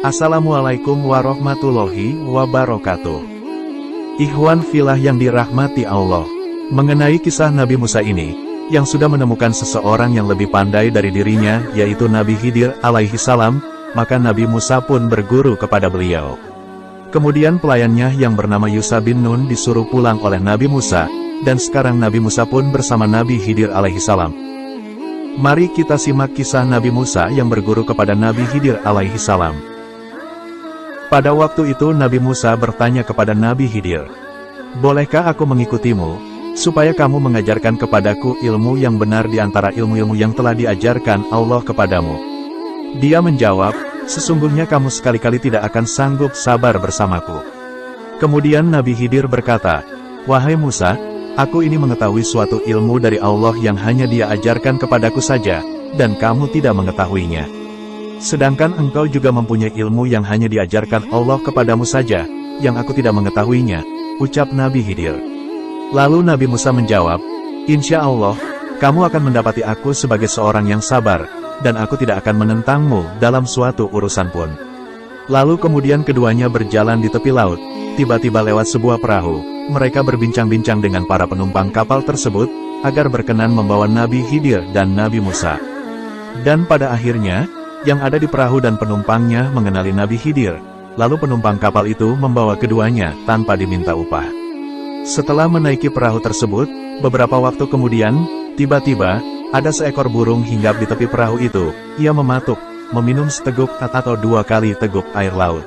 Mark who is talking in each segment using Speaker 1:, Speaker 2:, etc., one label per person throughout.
Speaker 1: Assalamualaikum warahmatullahi wabarakatuh. Ikhwan filah yang dirahmati Allah. Mengenai kisah Nabi Musa ini, yang sudah menemukan seseorang yang lebih pandai dari dirinya, yaitu Nabi Khidir alaihi salam, maka Nabi Musa pun berguru kepada beliau. Kemudian pelayannya yang bernama Yusha bin Nun disuruh pulang oleh Nabi Musa, dan sekarang Nabi Musa pun bersama Nabi Khidir alaihi salam. Mari kita simak kisah Nabi Musa yang berguru kepada Nabi Khidir alaihi salam. Pada waktu itu Nabi Musa bertanya kepada Nabi Khidir, "Bolehkah aku mengikutimu, supaya kamu mengajarkan kepadaku ilmu yang benar di antara ilmu-ilmu yang telah diajarkan Allah kepadamu?" Dia menjawab, "Sesungguhnya kamu sekali-kali tidak akan sanggup sabar bersamaku." Kemudian Nabi Khidir berkata, "Wahai Musa, aku ini mengetahui suatu ilmu dari Allah yang hanya Dia ajarkan kepadaku saja, dan kamu tidak mengetahuinya. Sedangkan engkau juga mempunyai ilmu yang hanya diajarkan Allah kepadamu saja, yang aku tidak mengetahuinya," ucap Nabi Khidir. Lalu Nabi Musa menjawab, "Insya Allah, kamu akan mendapati aku sebagai seorang yang sabar, dan aku tidak akan menentangmu dalam suatu urusan pun." Lalu kemudian keduanya berjalan di tepi laut. Tiba-tiba lewat sebuah perahu, mereka berbincang-bincang dengan para penumpang kapal tersebut, agar berkenan membawa Nabi Khidir dan Nabi Musa. Dan pada akhirnya, yang ada di perahu dan penumpangnya mengenali Nabi Khidir, lalu penumpang kapal itu membawa keduanya tanpa diminta upah. Setelah menaiki perahu tersebut, beberapa waktu kemudian, tiba-tiba, ada seekor burung hinggap di tepi perahu itu. Ia mematuk, meminum seteguk atau 2 kali teguk air laut.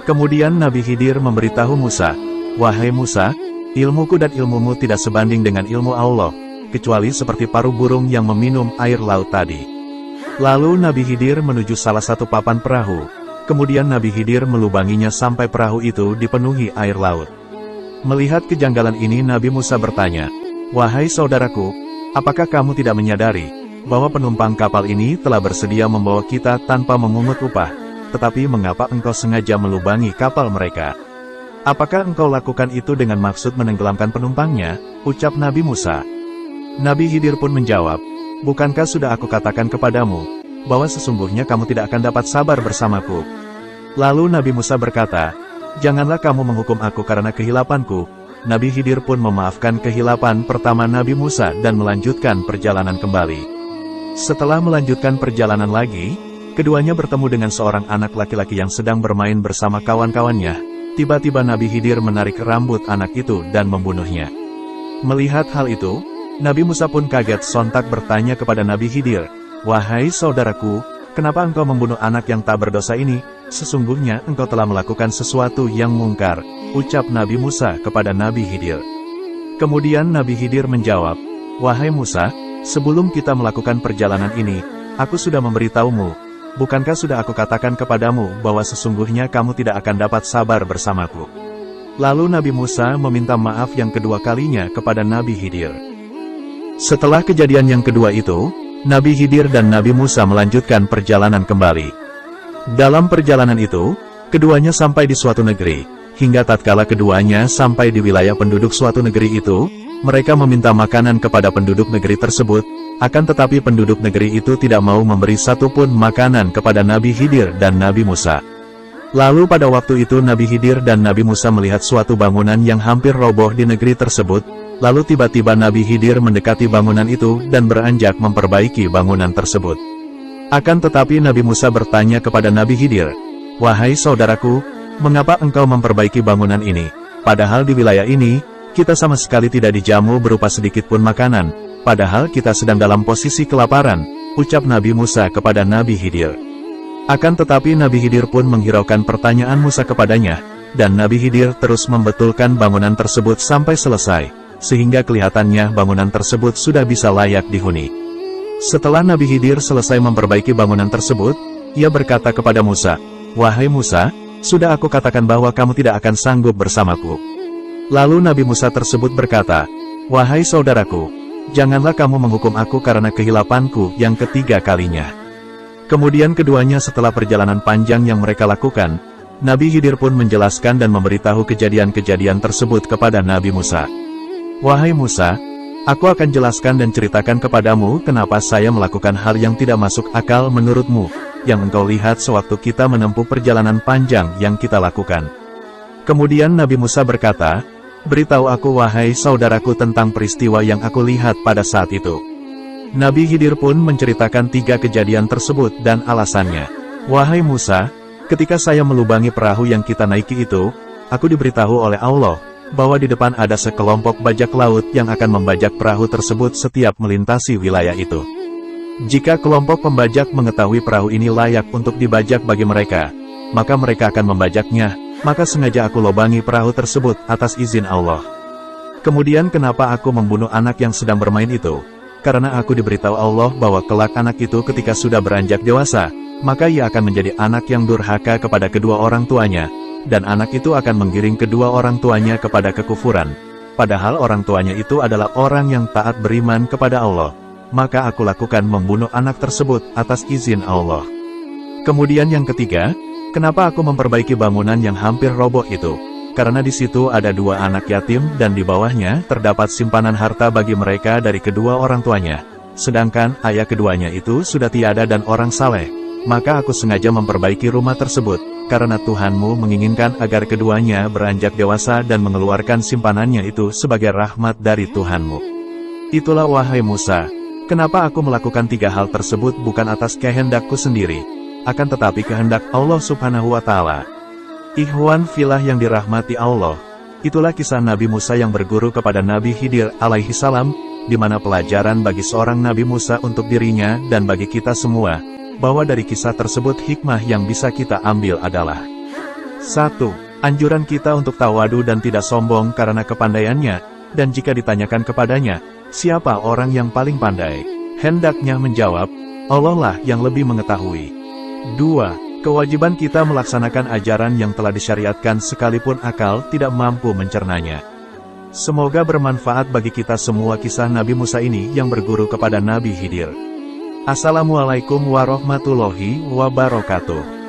Speaker 1: Kemudian Nabi Khidir memberitahu Musa, "Wahai Musa, ilmuku dan ilmumu tidak sebanding dengan ilmu Allah, kecuali seperti paruh burung yang meminum air laut tadi." Lalu Nabi Khidir menuju salah satu papan perahu. Kemudian Nabi Khidir melubanginya sampai perahu itu dipenuhi air laut. Melihat kejanggalan ini Nabi Musa bertanya, "Wahai saudaraku, apakah kamu tidak menyadari bahwa penumpang kapal ini telah bersedia membawa kita tanpa memungut upah, tetapi mengapa engkau sengaja melubangi kapal mereka? Apakah engkau lakukan itu dengan maksud menenggelamkan penumpangnya?" ucap Nabi Musa. Nabi Khidir pun menjawab, "Bukankah sudah aku katakan kepadamu, bahwa sesungguhnya kamu tidak akan dapat sabar bersamaku?" Lalu Nabi Musa berkata, "Janganlah kamu menghukum aku karena kehilapanku." Nabi Khidir pun memaafkan kehilapan pertama Nabi Musa dan melanjutkan perjalanan kembali. Setelah melanjutkan perjalanan lagi, keduanya bertemu dengan seorang anak laki-laki yang sedang bermain bersama kawan-kawannya. Tiba-tiba Nabi Khidir menarik rambut anak itu dan membunuhnya. Melihat hal itu, Nabi Musa pun kaget sontak bertanya kepada Nabi Khidir, "Wahai saudaraku, kenapa engkau membunuh anak yang tak berdosa ini? Sesungguhnya engkau telah melakukan sesuatu yang mungkar," ucap Nabi Musa kepada Nabi Khidir. Kemudian Nabi Khidir menjawab, "Wahai Musa, sebelum kita melakukan perjalanan ini, aku sudah memberitahumu, bukankah sudah aku katakan kepadamu bahwa sesungguhnya kamu tidak akan dapat sabar bersamaku?" Lalu Nabi Musa meminta maaf yang kedua kalinya kepada Nabi Khidir. Setelah kejadian yang kedua itu, Nabi Khidir dan Nabi Musa melanjutkan perjalanan kembali. Dalam perjalanan itu, keduanya sampai di suatu negeri. Hingga tatkala keduanya sampai di wilayah penduduk suatu negeri itu, mereka meminta makanan kepada penduduk negeri tersebut, akan tetapi penduduk negeri itu tidak mau memberi satupun makanan kepada Nabi Khidir dan Nabi Musa. Lalu pada waktu itu Nabi Khidir dan Nabi Musa melihat suatu bangunan yang hampir roboh di negeri tersebut. Lalu tiba-tiba Nabi Khidir mendekati bangunan itu dan beranjak memperbaiki bangunan tersebut. Akan tetapi Nabi Musa bertanya kepada Nabi Khidir, "Wahai saudaraku, mengapa engkau memperbaiki bangunan ini? Padahal di wilayah ini, kita sama sekali tidak dijamu berupa sedikit pun makanan, padahal kita sedang dalam posisi kelaparan," ucap Nabi Musa kepada Nabi Khidir. Akan tetapi Nabi Khidir pun menghiraukan pertanyaan Musa kepadanya, dan Nabi Khidir terus membetulkan bangunan tersebut sampai selesai, sehingga kelihatannya bangunan tersebut sudah bisa layak dihuni. Setelah Nabi Khidir selesai memperbaiki bangunan tersebut, ia berkata kepada Musa, "Wahai Musa, sudah aku katakan bahwa kamu tidak akan sanggup bersamaku." Lalu Nabi Musa tersebut berkata, "Wahai saudaraku, janganlah kamu menghukum aku karena kehilapanku yang ketiga kalinya." Kemudian keduanya setelah perjalanan panjang yang mereka lakukan, Nabi Khidir pun menjelaskan dan memberitahu kejadian-kejadian tersebut kepada Nabi Musa. "Wahai Musa, aku akan jelaskan dan ceritakan kepadamu kenapa saya melakukan hal yang tidak masuk akal menurutmu," yang engkau lihat sewaktu kita menempuh perjalanan panjang yang kita lakukan. Kemudian Nabi Musa berkata, beritahu aku wahai saudaraku tentang peristiwa yang aku lihat pada saat itu. Nabi Khidir pun menceritakan 3 kejadian tersebut dan alasannya. Wahai Musa, ketika saya melubangi perahu yang kita naiki itu, aku diberitahu oleh Allah, bahwa di depan ada sekelompok bajak laut yang akan membajak perahu tersebut setiap melintasi wilayah itu. Jika kelompok pembajak mengetahui perahu ini layak untuk dibajak bagi mereka, maka mereka akan membajaknya, maka sengaja aku lobangi perahu tersebut atas izin Allah. Kemudian kenapa aku membunuh anak yang sedang bermain itu? Karena aku diberitahu Allah bahwa kelak anak itu ketika sudah beranjak dewasa, maka ia akan menjadi anak yang durhaka kepada kedua orang tuanya, dan anak itu akan menggiring kedua orang tuanya kepada kekufuran. Padahal orang tuanya itu adalah orang yang taat beriman kepada Allah. Maka aku lakukan membunuh anak tersebut atas izin Allah. Kemudian yang ketiga, kenapa aku memperbaiki bangunan yang hampir roboh itu? Karena di situ ada 2 anak yatim dan di bawahnya terdapat simpanan harta bagi mereka dari kedua orang tuanya. Sedangkan ayah keduanya itu sudah tiada dan orang saleh. Maka aku sengaja memperbaiki rumah tersebut, karena Tuhanmu menginginkan agar keduanya beranjak dewasa dan mengeluarkan simpanannya itu sebagai rahmat dari Tuhanmu. Itulah wahai Musa, kenapa aku melakukan 3 hal tersebut bukan atas kehendakku sendiri, akan tetapi kehendak Allah Subhanahu wa Ta'ala. Ikhwan filah yang dirahmati Allah, itulah kisah Nabi Musa yang berguru kepada Nabi Khidir alaihi salam, di mana pelajaran bagi seorang Nabi Musa untuk dirinya dan bagi kita semua, bahwa dari kisah tersebut hikmah yang bisa kita ambil adalah 1. Anjuran kita untuk tawadu dan tidak sombong karena kepandaiannya, dan jika ditanyakan kepadanya, siapa orang yang paling pandai? Hendaknya menjawab, Allah lah yang lebih mengetahui. 2. Kewajiban kita melaksanakan ajaran yang telah disyariatkan sekalipun akal tidak mampu mencernanya. Semoga bermanfaat bagi kita semua kisah Nabi Musa ini yang berguru kepada Nabi Khidir. Assalamualaikum warahmatullahi wabarakatuh.